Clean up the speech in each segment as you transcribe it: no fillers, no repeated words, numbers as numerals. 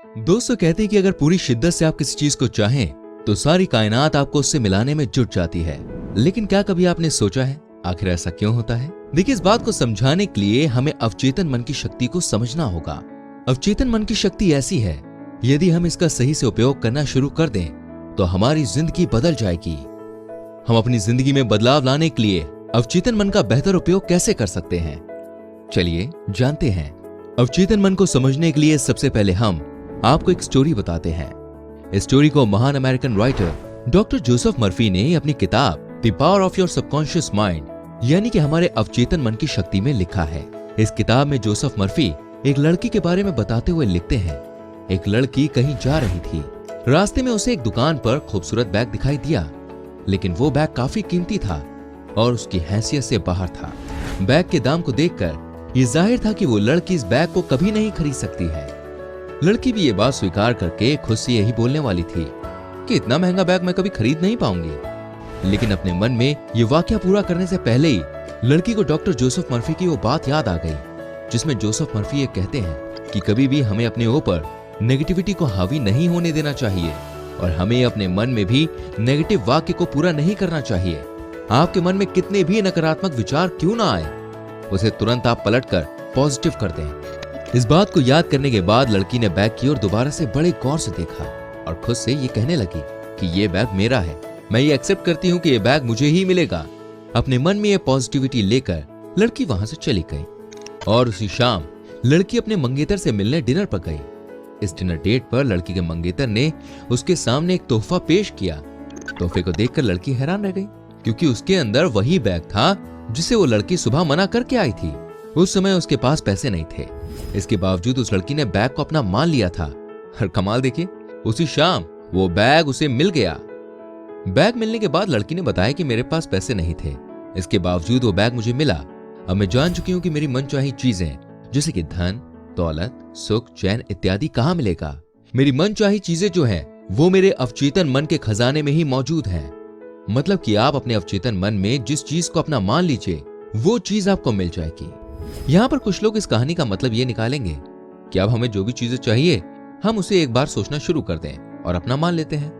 दोस्तों कहते हैं कि अगर पूरी शिद्दत से आप किसी चीज को चाहें तो सारी कायनात आपको उससे मिलाने में जुट जाती है। लेकिन क्या कभी आपने सोचा है आखिर ऐसा क्यों होता है? देखिए, इस बात को समझाने के लिए हमें अवचेतन मन की शक्ति को समझना होगा। अवचेतन मन की शक्ति ऐसी है, यदि हम इसका सही से उपयोग करना शुरू कर दें तो हमारी जिंदगी बदल जाएगी। हम अपनी जिंदगी में बदलाव लाने के लिए अवचेतन मन का बेहतर उपयोग कैसे कर सकते हैं, चलिए जानते हैं। अवचेतन मन को समझने के लिए सबसे पहले हम आपको एक स्टोरी बताते हैं। इस स्टोरी को महान American writer doctor Joseph Murphy ने अपनी किताब the power of your subconscious mind यानी कि हमारे अवचेतन मन की शक्ति में लिखा है। इस किताब में जोसेफ मर्फी एक लड़की के बारे में बताते हुए लिखते हैं, एक लड़की कहीं जा रही थी। रास्ते में उसे एक दुकान पर खूबसूरत बैग दिखाई दिया, लेकिन वो बैग काफी कीमती था और उसकी हैसियत से बाहर था। बैग के दाम को देखकर ये जाहिर था कि वो लड़की इस बैग को कभी नहीं खरीद सकती है। लड़की भी ये बात स्वीकार करके खुद से यही बोलने वाली थी कि इतना महंगा बैग मैं कभी खरीद नहीं पाऊंगी। लेकिन अपने मन में ये वाकया पूरा करने से पहले ही लड़की को डॉक्टर जोसेफ मर्फी की वो बात याद आ गई, जिसमें जोसेफ मर्फी ये कहते हैं कि कभी भी हमें अपने ऊपर नेगेटिविटी को हावी नहीं होने देना चाहिए और हमें अपने मन में भी नेगेटिव वाक्य को पूरा नहीं करना चाहिए। आपके मन में कितने भी नकारात्मक विचार क्यों ना आए, उसे तुरंत आप पलटकर पॉजिटिव कर दें। इस बात को याद करने के बाद लड़की ने बैग की ओर दोबारा से बड़े गौर से देखा और खुद से ये कहने लगी कि ये बैग मेरा है, मैं ये एक्सेप्ट करती हूँ कि ये बैग मुझे ही मिलेगा। अपने मन में ये पॉजिटिविटी लेकर लड़की वहां से चली गई और उसी शाम लड़की अपने मंगेतर से मिलने डिनर पर गई। इस डिनर डेट पर लड़की के मंगेतर ने उसके सामने एक तोहफा पेश किया। तोहफे को देखकर लड़की हैरान रह गई, क्योंकि उसके अंदर वही बैग था जिसे वो लड़की सुबह मना करके आई थी। उस समय उसके पास पैसे नहीं थे, इसके बावजूद उस लड़की ने बैग को अपना मान लिया था। और कमाल देखिए, उसी शाम वो बैग उसे मिल गया। बैग मिलने के बाद लड़की ने बताया कि मेरे पास पैसे नहीं थे, इसके बावजूद वो बैग मुझे मिला। अब मैं जान चुकी हूँ कि मेरी मनचाही चीजें जैसे कि धन, दौलत, सुख, चैन इत्यादि कहाँ मिलेगा। मेरी मनचाही चीजें जो है वो मेरे अवचेतन मन के खजाने में ही मौजूद है। मतलब कि आप अपने अवचेतन मन में जिस चीज को अपना मान लीजिए वो चीज आपको मिल जाएगी। यहाँ पर कुछ लोग इस कहानी का मतलब ये निकालेंगे कि अब हमें जो भी चीजें चाहिए हम उसे एक बार सोचना शुरू कर दें और अपना मान लेते हैं,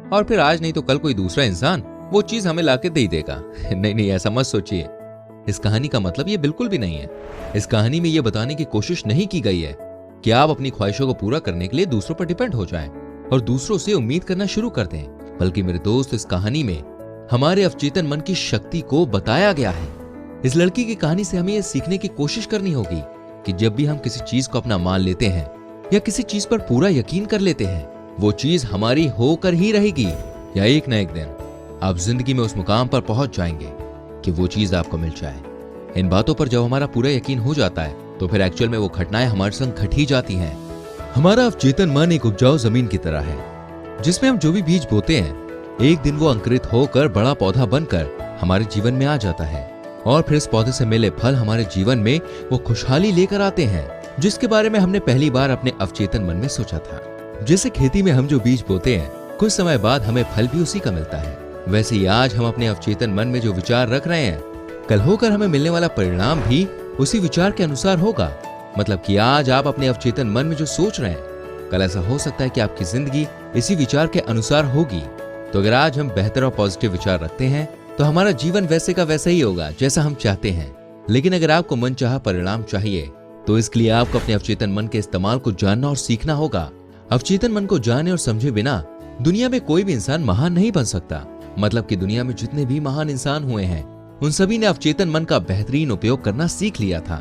और फिर आज नहीं तो कल कोई दूसरा इंसान वो चीज हमें लाके दे ही देगा। नहीं, ऐसा मत सोचिए। इस कहानी का मतलब ये बिल्कुल भी नहीं है। इस कहानी में ये बताने की कोशिश नहीं की गई है कि आप अपनी ख्वाहिशों को पूरा करने के लिए दूसरों पर डिपेंड हो जाएं और दूसरों से उम्मीद करना शुरू कर दें, बल्कि मेरे दोस्त इस कहानी में हमारे अवचेतन मन की शक्ति को बताया गया है। इस लड़की की कहानी से हमें यह सीखने की कोशिश करनी होगी कि जब भी हम किसी चीज को अपना मान लेते हैं या किसी चीज पर पूरा यकीन कर लेते हैं, वो चीज हमारी होकर ही रहेगी, या एक न एक दिन आप जिंदगी में उस मुकाम पर पहुंच जाएंगे कि वो चीज आपको मिल जाए। इन बातों पर जब हमारा पूरा यकीन हो जाता है तो फिर एक्चुअल में वो घटनाएं हमारे संग घट ही जाती हैं। हमारा अवचेतन मन एक उपजाऊ जमीन की तरह है, जिसमें हम जो भी बीज बोते हैं एक दिन वो अंकुरित होकर बड़ा पौधा बनकर हमारे जीवन में आ जाता है, और फिर इस पौधे से मिले फल हमारे जीवन में वो खुशहाली लेकर आते हैं जिसके बारे में हमने पहली बार अपने अवचेतन मन में सोचा था। जैसे खेती में हम जो बीज बोते हैं कुछ समय बाद हमें फल भी उसी का मिलता है, वैसे ही आज हम अपने अवचेतन मन में जो विचार रख रहे हैं कल होकर हमें मिलने वाला परिणाम भी उसी विचार के अनुसार होगा। मतलब कि आज आप अपने अवचेतन मन में जो सोच रहे हैं कल ऐसा हो सकता है कि आपकी जिंदगी इसी विचार के अनुसार होगी। तो अगर आज हम बेहतर और पॉजिटिव विचार रखते हैं तो हमारा जीवन वैसे का वैसा ही होगा जैसा हम चाहते हैं। लेकिन अगर आपको मनचाहा परिणाम चाहिए तो इसके लिए आपको अपने अवचेतन मन के इस्तेमाल को जानना और सीखना होगा। अवचेतन मन को जाने और समझे बिना दुनिया में कोई भी इंसान महान नहीं बन सकता। मतलब कि दुनिया में जितने भी महान इंसान हुए हैं उन सभी ने अवचेतन मन का बेहतरीन उपयोग करना सीख लिया था।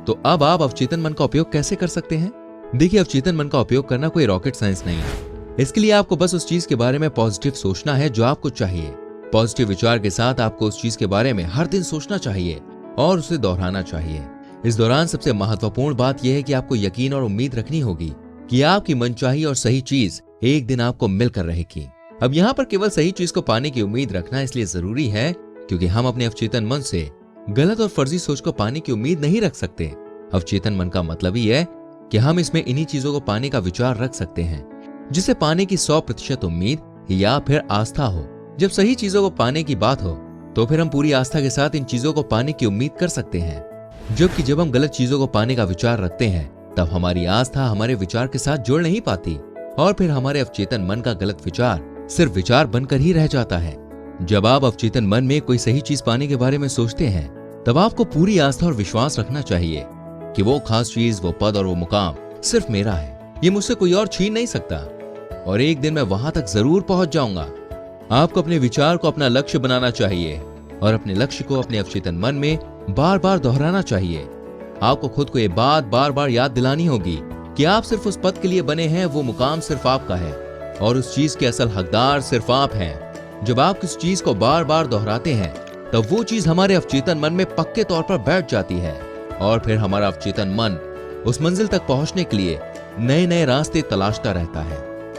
तो अब आप अवचेतन मन का उपयोग कैसे कर सकते हैं? देखिए, अवचेतन मन का उपयोग करना कोई रॉकेट साइंस नहीं है। इसके लिए आपको बस उस चीज के बारे में पॉजिटिव सोचना है जो आपको चाहिए। पॉजिटिव विचार के साथ आपको उस चीज के बारे में हर दिन सोचना चाहिए और उसे दोहराना चाहिए। इस दौरान सबसे महत्वपूर्ण बात यह है कि आपको यकीन और उम्मीद रखनी होगी कि आपकी मनचाही और सही चीज एक दिन आपको मिलकर रहेगी। अब यहाँ पर केवल सही चीज को पाने की उम्मीद रखना इसलिए जरूरी है क्योंकि हम अपने अवचेतन मन से गलत और फर्जी सोच को पाने की उम्मीद नहीं रख सकते। अवचेतन मन का मतलब ही है कि हम इसमें इन्हीं चीजों को पाने का विचार रख सकते हैं जिसे पाने की 100% उम्मीद या फिर आस्था हो। जब सही चीजों को पाने की बात हो तो फिर हम पूरी आस्था के साथ इन चीजों को पाने की उम्मीद कर सकते हैं, जबकि जब हम गलत चीजों को पाने का विचार रखते हैं तब हमारी आस्था हमारे विचार के साथ जुड़ नहीं पाती और फिर हमारे अवचेतन मन का गलत विचार सिर्फ विचार बनकर ही रह जाता है। जब आप अवचेतन मन में कोई सही चीज पाने के बारे में सोचते हैं, तब आपको पूरी आस्था और विश्वास रखना चाहिए कि वो खास चीज, वो पद और वो मुकाम सिर्फ मेरा है, ये मुझसे कोई और छीन नहीं सकता और एक दिन मैं वहां तक जरूर पहुंच जाऊंगा। आपको अपने विचार को अपना लक्ष्य बनाना चाहिए और अपने लक्ष्य को अपने अवचेतन मन में बार बार दोहराना चाहिए। आपको खुद को ये बात बार बार याद दिलानी होगी कि आप सिर्फ उस पद के लिए बने हैं, वो मुकाम सिर्फ आपका है और उस चीज के असल हकदार सिर्फ आप हैं। जब आप किस चीज को बार बार दोहराते हैं, तब वो चीज हमारे अवचेतन मन में पक्के तौर पर बैठ जाती है और फिर हमारा अवचेतन मन उस मंजिल तक पहुंचने के लिए नए नए रास्ते तलाशता रहता है,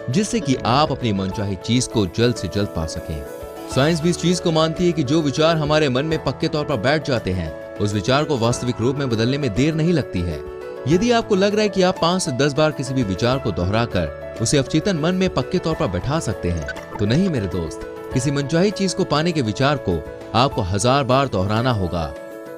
जिससे कि आप अपनी मनचाही चीज को जल्द से जल्द पा सकें। साइंस भी इस चीज को मानती है कि जो विचार हमारे मन में पक्के तौर पर बैठ जाते हैं, उस विचार को वास्तविक रूप में बदलने में देर नहीं लगती है। यदि आपको लग रहा है कि आप 5 से 10 बार किसी भी विचार को दोहराकर उसे अवचेतन मन में पक्के तौर पर बैठा सकते हैं, तो नहीं मेरे दोस्त, किसी मनचाही चीज को पाने के विचार को आपको 1000 बार दोहराना होगा।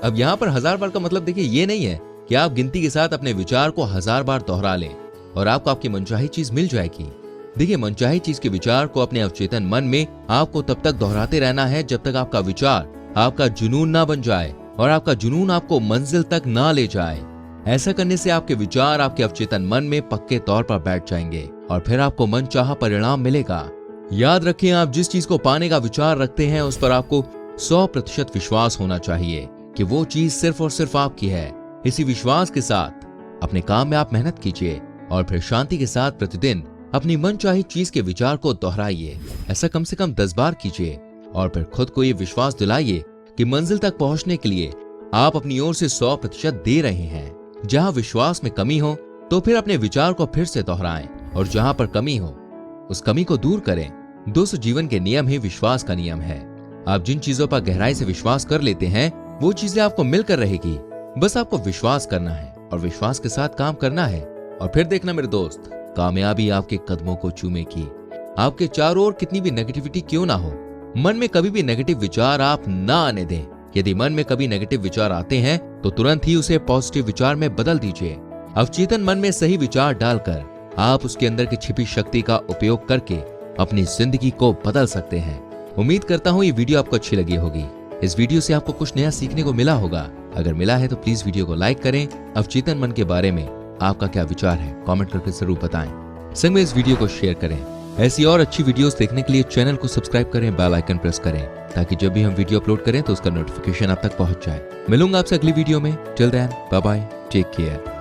अब यहाँ पर 1000 बार का मतलब देखिए ये नहीं है कि आप गिनती के साथ अपने विचार को 1000 बार दोहरा लें और आपको आपकी मनचाही चीज मिल जाएगी। देखिए, मनचाही चीज के विचार को अपने अवचेतन मन में आपको तब तक दोहराते रहना है जब तक आपका विचार आपका जुनून ना बन जाए और आपका जुनून आपको मंजिल तक ना ले जाए। ऐसा करने से आपके विचार आपके अवचेतन मन में पक्के तौर पर बैठ जाएंगे और फिर आपको मनचाहा परिणाम मिलेगा। याद रखें, आप जिस चीज को पाने का विचार रखते हैं, उस पर आपको 100% विश्वास होना चाहिए कि वो चीज सिर्फ और सिर्फ आपकी है। इसी विश्वास के साथ अपने काम में आप मेहनत कीजिए और फिर शांति के साथ प्रतिदिन अपनी मनचाही चीज के विचार को दोहराइए। ऐसा कम से कम 10 बार कीजिए और फिर खुद को ये विश्वास दिलाइए कि मंजिल तक पहुंचने के लिए आप अपनी ओर से 100% दे रहे हैं। जहां विश्वास में कमी हो तो फिर अपने विचार को फिर से दोहराएं और जहां पर कमी हो उस कमी को दूर करें। दोस्तों, जीवन के नियम ही विश्वास का नियम है। आप जिन चीजों पर गहराई से विश्वास कर लेते हैं, वो चीजें आपको मिलकर रहेगी। बस आपको विश्वास करना है और विश्वास के साथ काम करना है और फिर देखना मेरे दोस्त, कामयाबी आपके कदमों को चूमेगी। आपके चारों ओर कितनी भी नेगेटिविटी क्यों ना हो, मन में कभी भी नेगेटिव विचार आप ना आने दें। यदि मन में कभी नेगेटिव विचार आते हैं तो तुरंत ही उसे पॉजिटिव विचार में बदल दीजिए। अवचेतन मन में सही विचार डालकर आप उसके अंदर की छिपी शक्ति का उपयोग करके अपनी जिंदगी को बदल सकते हैं। उम्मीद करता हूँ ये वीडियो आपको अच्छी लगी होगी। इस वीडियो से आपको कुछ नया सीखने को मिला होगा। अगर मिला है तो प्लीज वीडियो को लाइक करें। अवचेतन मन के बारे में आपका क्या विचार है, कमेंट करके जरूर बताएं। संग में इस वीडियो को शेयर करें। ऐसी और अच्छी वीडियोस देखने के लिए चैनल को सब्सक्राइब करें, बेल आइकन प्रेस करें ताकि जब भी हम वीडियो अपलोड करें तो उसका नोटिफिकेशन आप तक पहुंच जाए। मिलूंगा आपसे अगली वीडियो में। Till then, bye bye, take care.